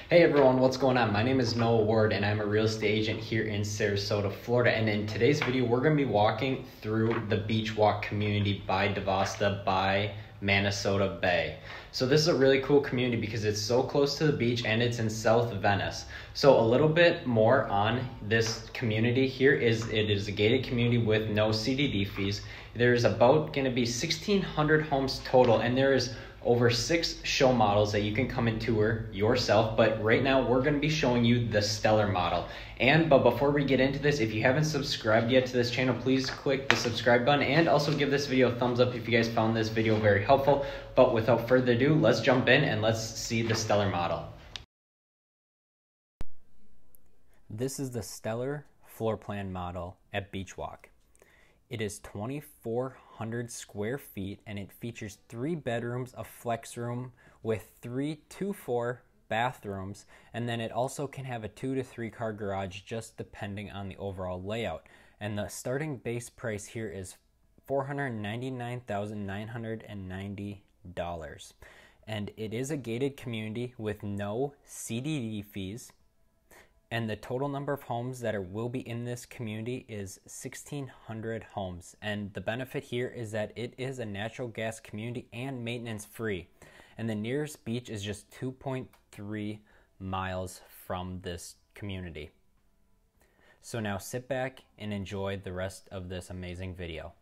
Hey everyone, what's going on? My name is Noah Ward and I'm a real estate agent here in Sarasota, Florida. And in today's video, we're going to be walking through the BeachWalk community by Divosta by Manasota Bay. So this is a really cool community because it's so close to the beach and it's in South Venice. So a little bit more on this community here is it is a gated community with no CDD fees. There's about going to be 1,600 homes total, and there is over 6 show models that you can come and tour yourself. But right now we're going to be showing you the stellar model. But before we get into this, if you haven't subscribed yet to this channel, please click the subscribe button and also give this video a thumbs up if you guys found this video very helpful. But without further ado, let's jump in and let's see the stellar model. This is the stellar floor plan model at BeachWalk. It is 2,400 square feet and it features 3 bedrooms, a flex room with 3 2-4 bathrooms, and then it also can have a 2 to 3 car garage just depending on the overall layout. And the starting base price here is $499,990. And it is a gated community with no CDD fees. And the total number of homes that will be in this community is 1,600 homes. And the benefit here is that it is a natural gas community and maintenance free. And the nearest beach is just 2.3 miles from this community. So now sit back and enjoy the rest of this amazing video.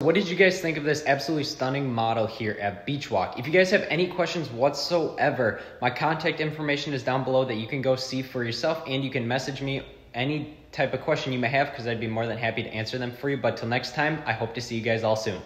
what did you guys think of this absolutely stunning model here at BeachWalk? If you guys have any questions whatsoever, my contact information is down below that you can go see for yourself, and you can message me any type of question you may have because I'd be more than happy to answer them for you. But till next time, I hope to see you guys all soon.